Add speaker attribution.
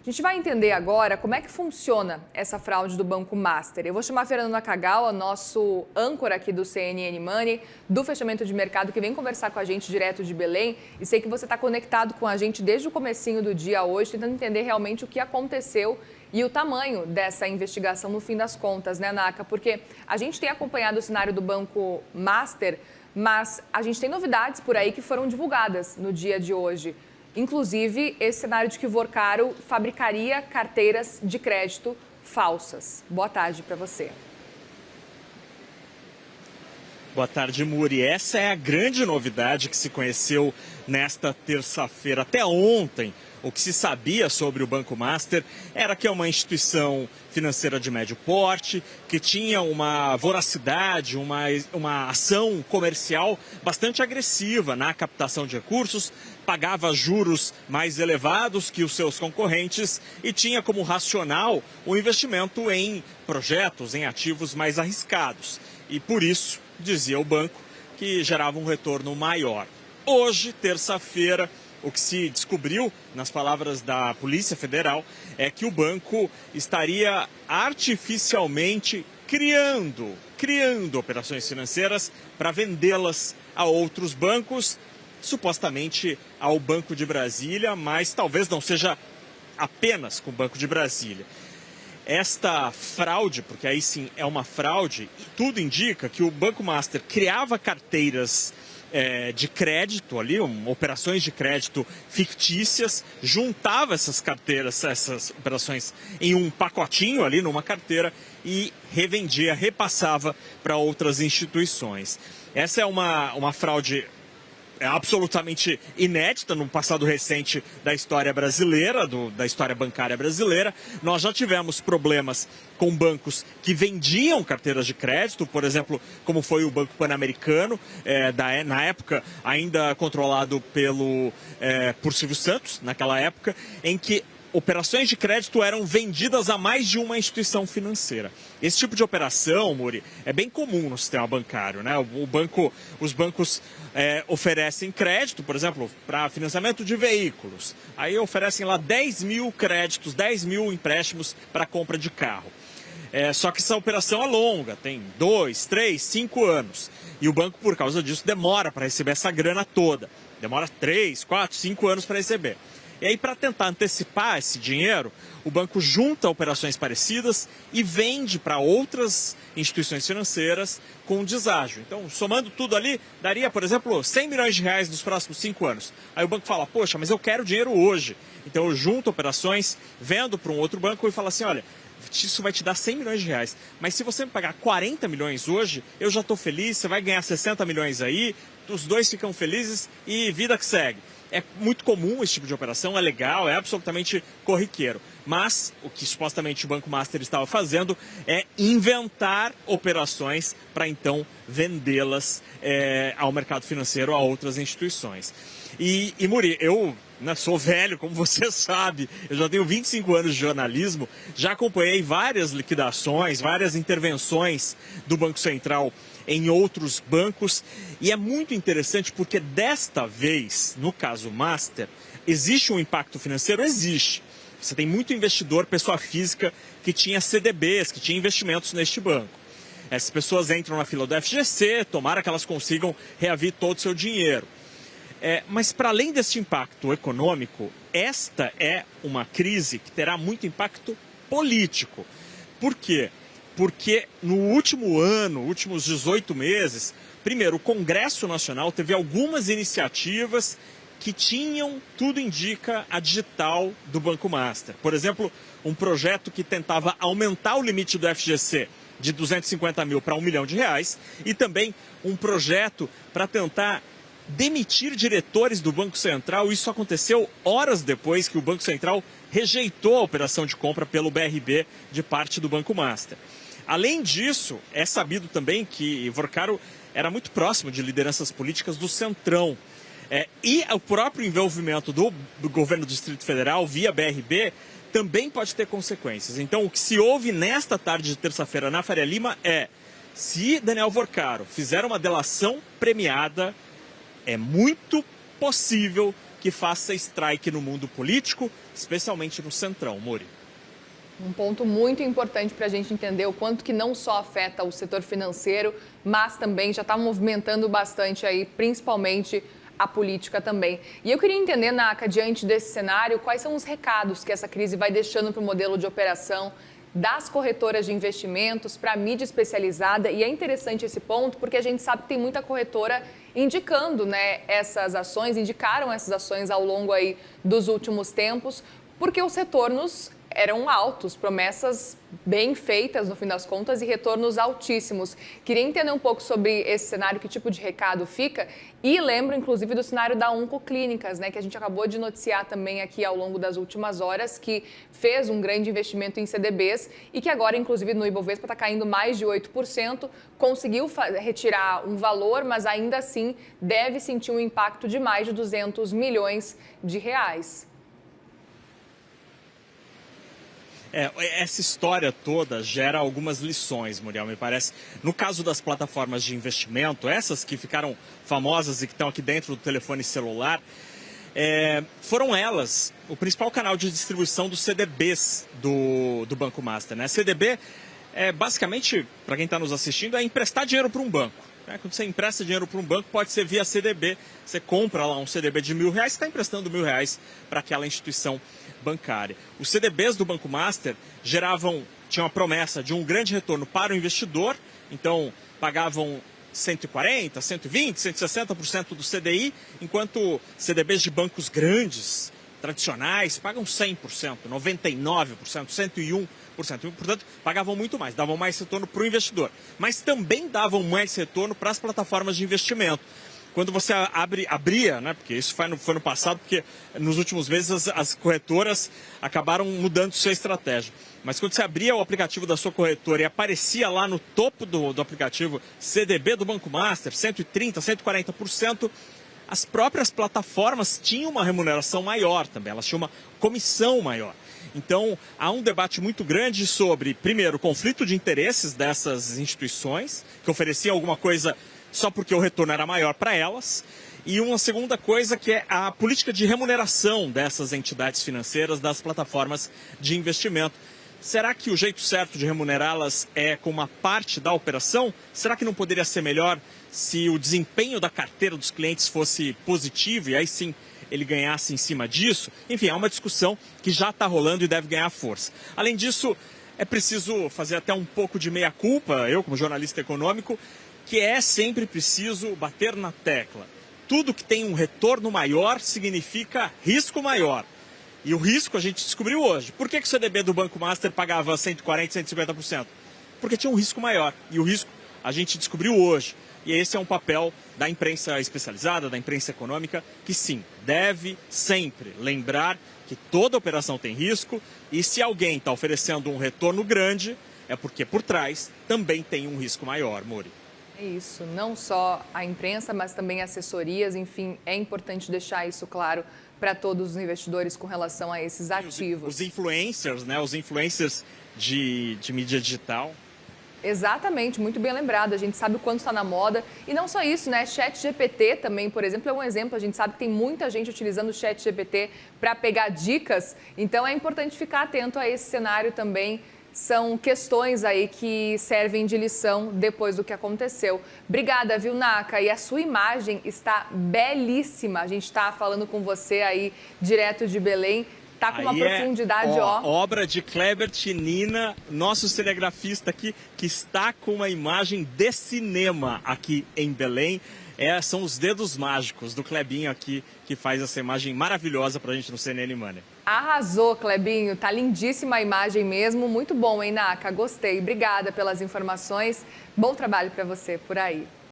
Speaker 1: A gente vai entender agora como é que funciona essa fraude do Banco Master. Eu vou chamar a Fernanda Nakagawa, nosso âncora aqui do CNN Money, do fechamento de mercado, que vem conversar com a gente direto de Belém. E sei que você está conectado com a gente desde o comecinho do dia hoje, tentando entender realmente o que aconteceu e o tamanho dessa investigação no fim das contas, né, Naka? Porque a gente tem acompanhado o cenário do Banco Master, mas a gente tem novidades por aí que foram divulgadas no dia de hoje. Inclusive, esse cenário de que o Vorcaro fabricaria carteiras de crédito falsas. Boa tarde para você.
Speaker 2: Boa tarde, Muri. Essa é a grande novidade que se conheceu nesta terça-feira. Até ontem, o que se sabia sobre o Banco Master era que é uma instituição financeira de médio porte, que tinha uma voracidade, uma ação comercial bastante agressiva na captação de recursos, pagava juros mais elevados que os seus concorrentes e tinha como racional o investimento em projetos, em ativos mais arriscados. E por isso, dizia o banco, que gerava um retorno maior. Hoje, terça-feira, o que se descobriu, nas palavras da Polícia Federal, é que o banco estaria artificialmente criando operações financeiras para vendê-las a outros bancos, supostamente ao Banco de Brasília, mas talvez não seja apenas com o Banco de Brasília. Esta fraude, porque aí sim é uma fraude, tudo indica que o Banco Master criava carteiras de crédito ali, operações de crédito fictícias, juntava essas carteiras, essas operações em um pacotinho ali numa carteira e revendia, repassava para outras instituições. Essa é uma fraude absolutamente inédita no passado recente da história brasileira, da história bancária brasileira. Nós já tivemos problemas com bancos que vendiam carteiras de crédito, por exemplo, como foi o Banco Pan-Americano, na época ainda controlado por Silvio Santos, naquela época, em que operações de crédito eram vendidas a mais de uma instituição financeira. Esse tipo de operação, Muri, é bem comum no sistema bancário, né? Os bancos oferecem crédito, por exemplo, para financiamento de veículos. Aí oferecem lá 10 mil créditos, 10 mil empréstimos para compra de carro. Só que essa operação é longa, tem 2, 3, 5 anos. E o banco, por causa disso, demora para receber essa grana toda. Demora 3, 4, 5 anos para receber. E aí, para tentar antecipar esse dinheiro, o banco junta operações parecidas e vende para outras instituições financeiras com deságio. Então, somando tudo ali, daria, por exemplo, 100 milhões de reais nos próximos 5 anos. Aí o banco fala, poxa, mas eu quero dinheiro hoje. Então, eu junto operações, vendo para um outro banco e falo assim, olha, isso vai te dar 100 milhões de reais. Mas se você me pagar 40 milhões hoje, eu já estou feliz, você vai ganhar 60 milhões aí, os dois ficam felizes e vida que segue. É muito comum esse tipo de operação, é legal, é absolutamente corriqueiro. Mas o que supostamente o Banco Master estava fazendo é inventar operações para então vendê-las ao mercado financeiro, a outras instituições. E Muri, eu sou velho, como você sabe, eu já tenho 25 anos de jornalismo, já acompanhei várias liquidações, várias intervenções do Banco Central em outros bancos, e é muito interessante porque desta vez, no caso Master, existe um impacto financeiro? Existe. Você tem muito investidor, pessoa física, que tinha CDBs, que tinha investimentos neste banco. Essas pessoas entram na fila do FGC, tomara que elas consigam reaver todo o seu dinheiro. Mas para além desse impacto econômico, esta é uma crise que terá muito impacto político. Por quê? Porque no último ano, últimos 18 meses, primeiro, o Congresso Nacional teve algumas iniciativas que tinham, tudo indica, a digital do Banco Master. Por exemplo, um projeto que tentava aumentar o limite do FGC de 250 mil para 1 milhão de reais e também um projeto para tentar demitir diretores do Banco Central. Isso aconteceu horas depois que o Banco Central rejeitou a operação de compra pelo BRB de parte do Banco Master. Além disso, é sabido também que Vorcaro era muito próximo de lideranças políticas do Centrão. E o próprio envolvimento do governo do Distrito Federal via BRB também pode ter consequências. Então, o que se ouve nesta tarde de terça-feira na Faria Lima é: se Daniel Vorcaro fizer uma delação premiada, é muito possível que faça strike no mundo político, especialmente no Centrão, Mori.
Speaker 1: Um ponto muito importante para a gente entender o quanto que não só afeta o setor financeiro, mas também já está movimentando bastante aí, principalmente a política também. E eu queria entender, Naka, diante desse cenário, quais são os recados que essa crise vai deixando para o modelo de operação das corretoras de investimentos para a mídia especializada. E é interessante esse ponto, porque a gente sabe que tem muita corretora indicando, né, essas ações, indicaram essas ações ao longo aí dos últimos tempos, porque os retornos eram altos, promessas bem feitas no fim das contas e retornos altíssimos. Queria entender um pouco sobre esse cenário, que tipo de recado fica, e lembro inclusive do cenário da Oncoclínicas, né, que a gente acabou de noticiar também aqui ao longo das últimas horas, que fez um grande investimento em CDBs e que agora inclusive no Ibovespa está caindo mais de 8%, conseguiu retirar um valor, mas ainda assim deve sentir um impacto de mais de 200 milhões de reais.
Speaker 2: Essa história toda gera algumas lições, Muriel, me parece. No caso das plataformas de investimento, essas que ficaram famosas e que estão aqui dentro do telefone celular, foram elas o principal canal de distribuição dos CDBs do Banco Master, né? CDB, basicamente, para quem está nos assistindo, é emprestar dinheiro para um banco. Quando você empresta dinheiro para um banco, pode ser via CDB. Você compra lá um CDB de R$1.000, está emprestando R$1.000 para aquela instituição bancária. Os CDBs do Banco Master tinham a promessa de um grande retorno para o investidor, então pagavam 140%, 120%, 160% do CDI, enquanto CDBs de bancos grandes, tradicionais, pagam 100%, 99%, 101%. Portanto, pagavam muito mais, davam mais retorno para o investidor. Mas também davam mais retorno para as plataformas de investimento. Quando você abria, né, porque isso foi no passado, porque nos últimos meses as corretoras acabaram mudando sua estratégia. Mas quando você abria o aplicativo da sua corretora e aparecia lá no topo do aplicativo CDB do Banco Master, 130%, 140%, as próprias plataformas tinham uma remuneração maior também, elas tinham uma comissão maior. Então, há um debate muito grande sobre, primeiro, o conflito de interesses dessas instituições, que ofereciam alguma coisa só porque o retorno era maior para elas, e uma segunda coisa que é a política de remuneração dessas entidades financeiras, das plataformas de investimento. Será que o jeito certo de remunerá-las é com uma parte da operação? Será que não poderia ser melhor se o desempenho da carteira dos clientes fosse positivo e aí sim ele ganhasse em cima disso? Enfim, é uma discussão que já está rolando e deve ganhar força. Além disso, é preciso fazer até um pouco de meia-culpa, eu como jornalista econômico, que é sempre preciso bater na tecla. Tudo que tem um retorno maior significa risco maior. E o risco a gente descobriu hoje. Por que o CDB do Banco Master pagava 140%, 150%? Porque tinha um risco maior. E o risco a gente descobriu hoje. E esse é um papel da imprensa especializada, da imprensa econômica, que sim, deve sempre lembrar que toda operação tem risco e se alguém está oferecendo um retorno grande, é porque por trás também tem um risco maior, Mori.
Speaker 1: É isso, não só a imprensa, mas também assessorias, enfim, é importante deixar isso claro para todos os investidores com relação a esses ativos.
Speaker 2: Os influencers, né? Os influencers de mídia digital.
Speaker 1: Exatamente, muito bem lembrado. A gente sabe o quanto está na moda. E não só isso, né? ChatGPT também, por exemplo, é um exemplo. A gente sabe que tem muita gente utilizando o ChatGPT para pegar dicas. Então é importante ficar atento a esse cenário também. São questões aí que servem de lição depois do que aconteceu. Obrigada, viu, Naka? E a sua imagem está belíssima. A gente está falando com você aí direto de Belém. Tá com uma profundidade, ó.
Speaker 2: Obra de Kleber Tinina, nosso cinegrafista aqui, que está com uma imagem de cinema aqui em Belém. São os dedos mágicos do Klebinho aqui, que faz essa imagem maravilhosa pra gente no CNN Money.
Speaker 1: Arrasou, Klebinho. Tá lindíssima a imagem mesmo. Muito bom, hein, Naka? Gostei. Obrigada pelas informações. Bom trabalho para você por aí.